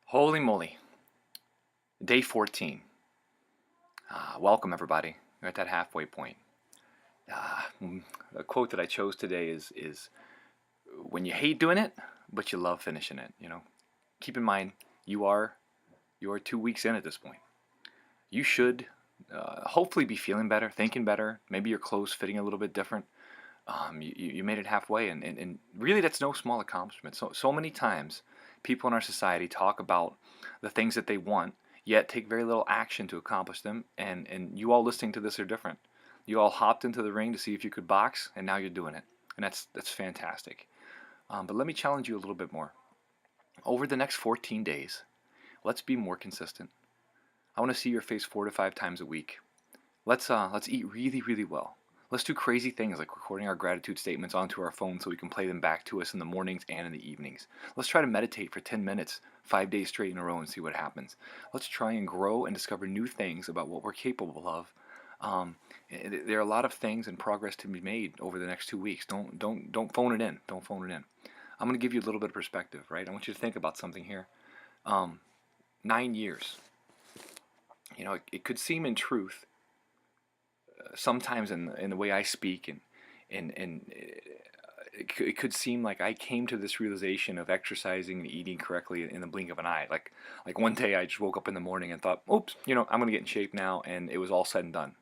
Holy moly. Day 14. Welcome, everybody. We're at that halfway point. A quote that I chose today is when you hate doing it, but you love finishing it. Keep in mind, you are 2 weeks in at this point. You should hopefully be feeling better, thinking better. Maybe your clothes fitting a little bit different. You made it halfway, and really that's no small accomplishment. So many times people in our society talk about the things that they want, yet take very little action to accomplish them, and you all listening to this are different. You all hopped into the ring to see if you could box, and now you're doing it, and that's fantastic. But let me challenge you a little bit more. Over the next 14 days, let's be more consistent. I want to see your face 4 to 5 times a week. Let's eat really, really well. Let's do crazy things like recording our gratitude statements onto our phone so we can play them back to us in the mornings and in the evenings. Let's try to meditate for 10 minutes, 5 days straight in a row, and see what happens. Let's try and grow and discover new things about what we're capable of. There are a lot of things and progress to be made over the next 2 weeks. Don't phone it in. Don't phone it in. I'm going to give you a little bit of perspective, right? I want you to think about something here. 9 years. It could seem in truth sometimes in the way I speak and it could seem like I came to this realization of exercising and eating correctly in the blink of an eye. Like one day I just woke up in the morning and thought, oops, I'm gonna get in shape now, and it was all said and done.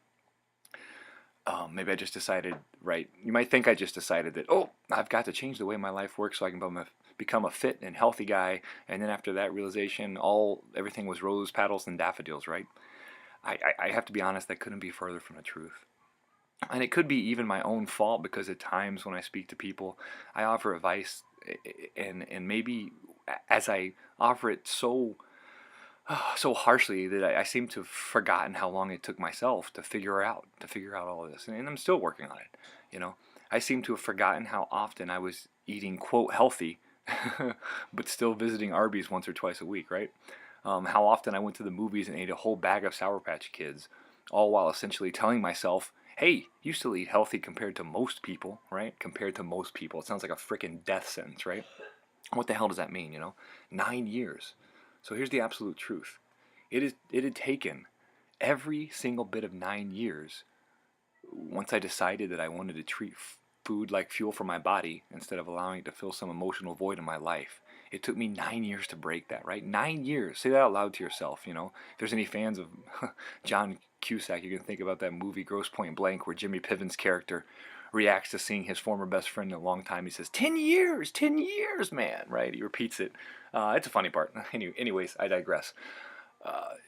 Maybe I just decided, right? You might think I just decided that, I've got to change the way my life works so I can become a fit and healthy guy, and then after that realization, everything was rose petals and daffodils, right? I have to be honest, that couldn't be further from the truth. And it could be even my own fault, because at times when I speak to people, I offer advice, and maybe as I offer it so harshly that I seem to have forgotten how long it took myself to figure out all of this, and I'm still working on it. I seem to have forgotten how often I was eating quote healthy, but still visiting Arby's once or twice a week, right? How often I went to the movies and ate a whole bag of Sour Patch Kids, all while essentially telling myself, hey, you still eat healthy compared to most people, right? Compared to most people. It sounds like a freaking death sentence, right? What the hell does that mean, 9 years. So here's the absolute truth. It had taken every single bit of 9 years, once I decided that I wanted to treat food like fuel for my body instead of allowing it to fill some emotional void in my life. It took me 9 years to break that, right? 9 years. Say that out loud to yourself, If there's any fans of John Cusack, you can think about that movie Grosse Pointe Blank, where Jimmy Piven's character reacts to seeing his former best friend in a long time. He says, 10 years, 10 years, man, right? He repeats it. It's a funny part. Anyways, I digress.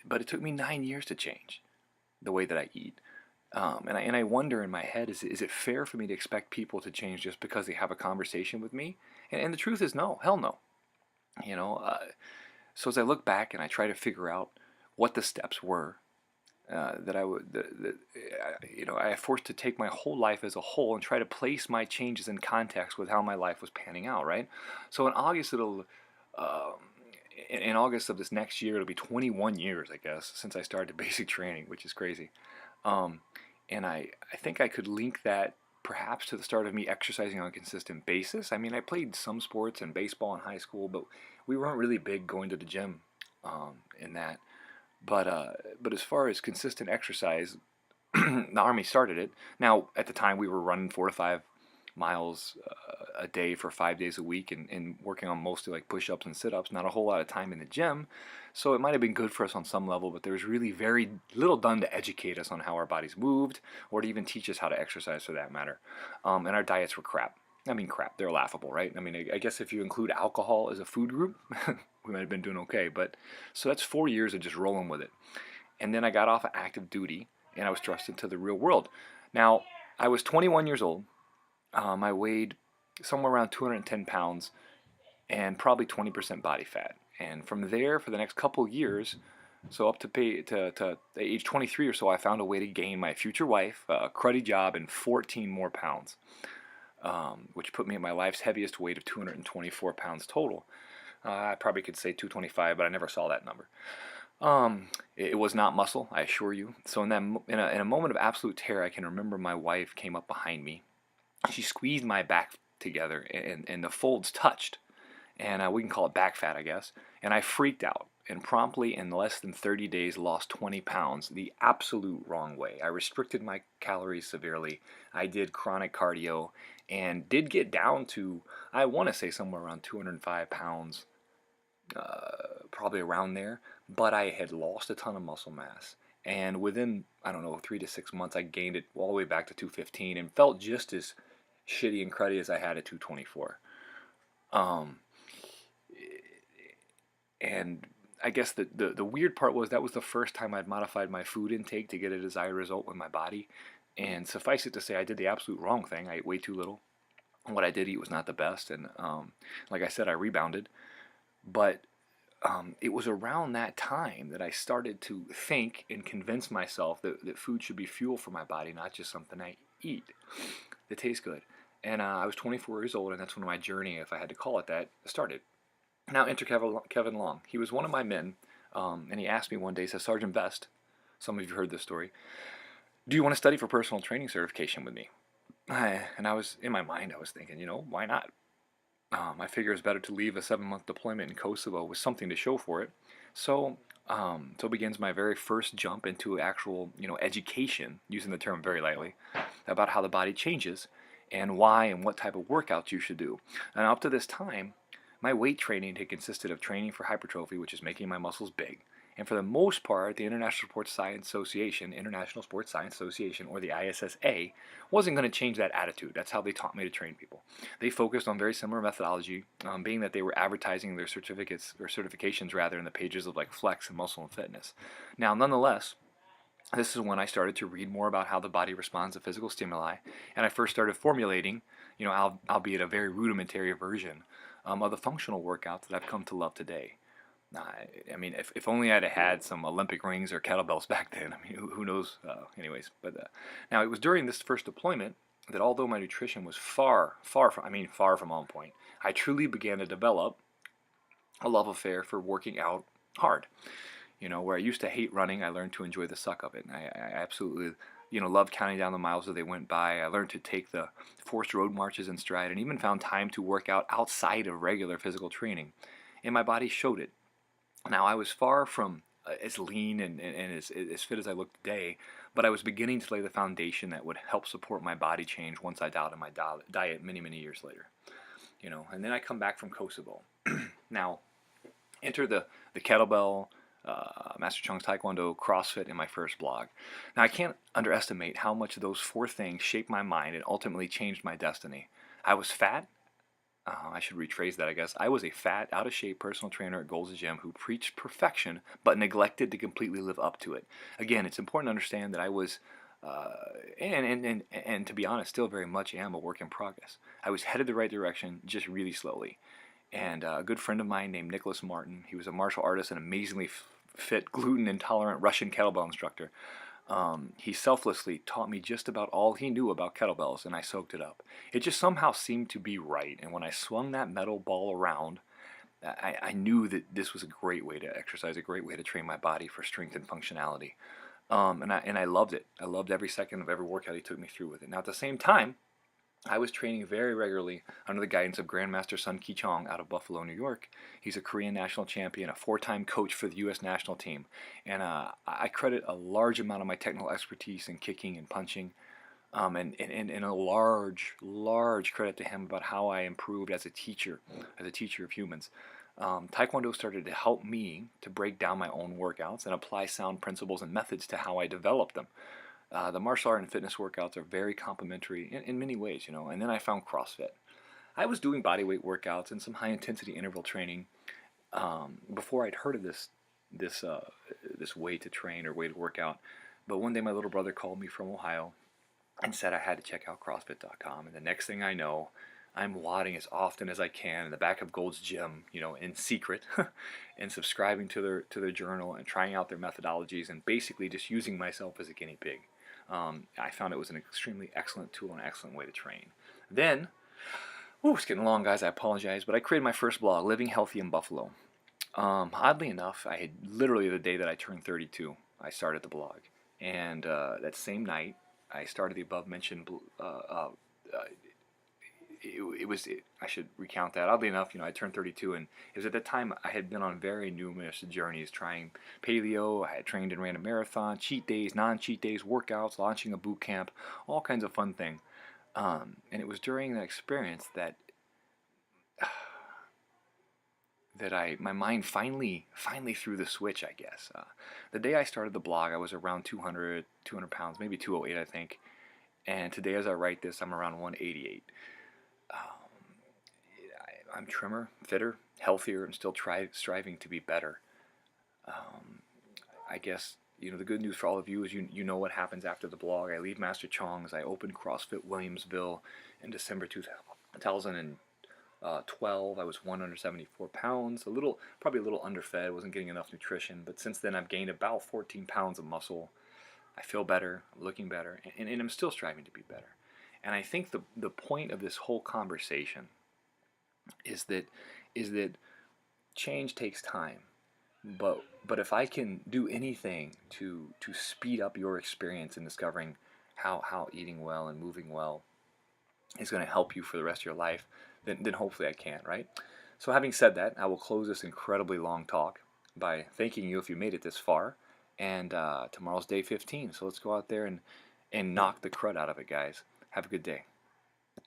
But it took me 9 years to change the way that I eat. And I wonder in my head, is it fair for me to expect people to change just because they have a conversation with me? And the truth is no, hell no. So as I look back and I try to figure out what the steps were that I forced to take my whole life as a whole and try to place my changes in context with how my life was panning out, right? So in August in August of this next year, it'll be 21 years, I guess, since I started basic training, which is crazy. And I think I could link that perhaps to the start of me exercising on a consistent basis. I mean, I played some sports and baseball in high school, but we weren't really big going to the gym in that. But as far as consistent exercise, the Army started it. Now, at the time, we were running 4 to 5 miles a day for 5 days a week, and working on mostly like push-ups and sit-ups, not a whole lot of time in the gym. So it might have been good for us on some level, but there was really very little done to educate us on how our bodies moved, or to even teach us how to exercise for that matter. And our diets were crap. I mean, crap, they're laughable, right? I mean, I guess if you include alcohol as a food group, we might have been doing okay. But so that's 4 years of just rolling with it. And then I got off of active duty, and I was thrust into the real world. Now, I was 21 years old. I weighed somewhere around 210 pounds and probably 20% body fat. And from there, for the next couple of years, so up to age 23 or so, I found a way to gain my future wife, a cruddy job, and 14 more pounds, which put me at my life's heaviest weight of 224 pounds total. I probably could say 225, but I never saw that number. It was not muscle, I assure you. So in a moment of absolute terror, I can remember my wife came up behind me. She squeezed my back together, and the folds touched, and we can call it back fat, I guess. And I freaked out. and promptly in less than 30 days lost 20 pounds the absolute wrong way. I restricted my calories severely. I did chronic cardio and did get down to, I want to say, somewhere around 205 pounds, probably around there, but I had lost a ton of muscle mass. And within, I don't know, 3 to 6 months, I gained it all the way back to 215 and felt just as shitty and cruddy as I had at 224. Um, and I guess the weird part was that was the first time I'd modified my food intake to get a desired result with my body. And suffice it to say, I did the absolute wrong thing. I ate way too little. What I did eat was not the best. And like I said, I rebounded. But it was around that time that I started to think and convince myself that food should be fuel for my body, not just something I eat that tastes good. And I was 24 years old, and that's when my journey, if I had to call it that, started. Now enter Kevin Long. He was one of my men, and he asked me one day, he says, Sergeant Best, some of you heard this story, do you want to study for personal training certification with me? And I was, in my mind, I was thinking, why not? I figure it's better to leave a 7-month deployment in Kosovo with something to show for it. So begins my very first jump into actual, education, using the term very lightly, about how the body changes and why and what type of workouts you should do. And up to this time, my weight training had consisted of training for hypertrophy, which is making my muscles big. And for the most part, the International Sports Science Association, or the ISSA, wasn't going to change that attitude. That's how they taught me to train people. They focused on very similar methodology, being that they were advertising their certificates, or certifications rather, in the pages of like Flex and Muscle and Fitness. Now, nonetheless, this is when I started to read more about how the body responds to physical stimuli, and I first started formulating, albeit a very rudimentary version of the functional workouts that I've come to love today. I mean, if only I'd had some Olympic rings or kettlebells back then. I mean, who knows? Anyways, but now it was during this first deployment that although my nutrition was far from on point, I truly began to develop a love affair for working out hard. Where I used to hate running, I learned to enjoy the suck of it. And I absolutely, loved counting down the miles as they went by. I learned to take the forced road marches in stride and even found time to work out outside of regular physical training. And my body showed it. Now, I was far from as lean and as fit as I look today, but I was beginning to lay the foundation that would help support my body change once I dialed in my diet many, many years later. And then I come back from Kosovo. Now, enter the kettlebell, Master Chung's Taekwondo, CrossFit in my first blog. Now, I can't underestimate how much those 4 things shaped my mind and ultimately changed my destiny. I was fat. I should rephrase that, I guess. I was a fat, out-of-shape personal trainer at Gold's Gym who preached perfection but neglected to completely live up to it. Again, it's important to understand that I was, and to be honest, still very much am a work in progress. I was headed the right direction, just really slowly. And a good friend of mine named Nicholas Martin, he was a martial artist and amazingly fit, gluten-intolerant Russian kettlebell instructor. He selflessly taught me just about all he knew about kettlebells, and I soaked it up. It just somehow seemed to be right, and when I swung that metal ball around, I knew that this was a great way to exercise, a great way to train my body for strength and functionality. And I loved it. I loved every second of every workout he took me through with it. Now, at the same time, I was training very regularly under the guidance of Grandmaster Sun Ki Chong out of Buffalo, New York. He's a Korean national champion, a 4-time coach for the U.S. national team. And I credit a large amount of my technical expertise in kicking and punching, and a large credit to him about how I improved as a teacher of humans. Taekwondo started to help me to break down my own workouts and apply sound principles and methods to how I developed them. The martial art and fitness workouts are very complementary in many ways, and then I found CrossFit. I was doing bodyweight workouts and some high-intensity interval training before I'd heard of this way to train or way to work out. But one day my little brother called me from Ohio and said I had to check out CrossFit.com, and the next thing I know, I'm wadding as often as I can in the back of Gold's Gym, in secret, and subscribing to their journal and trying out their methodologies and basically just using myself as a guinea pig. I found it was an extremely excellent tool and excellent way to train. Then, it's getting long, guys, I apologize, but I created my first blog, Living Healthy in Buffalo. Oddly enough, I had literally the day that I turned 32, I started the blog. And that same night, I started the above-mentioned I should recount that. Oddly enough, I turned 32, and it was at that time I had been on very numerous journeys trying paleo. I had trained and ran a marathon, cheat days, non-cheat days, workouts, launching a boot camp, all kinds of fun things. And it was during that experience that my mind finally threw the switch, I guess. The day I started the blog, I was around 200 pounds, maybe 208, I think. And today, as I write this, I'm around 188. I'm trimmer, fitter, healthier, and still striving to be better. I guess, the good news for all of you is you know what happens after the blog. I leave Master Chong's. I opened CrossFit Williamsville in December 2012. I was 174 pounds, probably a little underfed, wasn't getting enough nutrition. But since then, I've gained about 14 pounds of muscle. I feel better, I'm looking better, and I'm still striving to be better. And I think the point of this whole conversation is that change takes time. But if I can do anything to speed up your experience in discovering how eating well and moving well is going to help you for the rest of your life, then hopefully I can, right? So having said that, I will close this incredibly long talk by thanking you if you made it this far. And tomorrow's day 15, so let's go out there and knock the crud out of it, guys. Have a good day.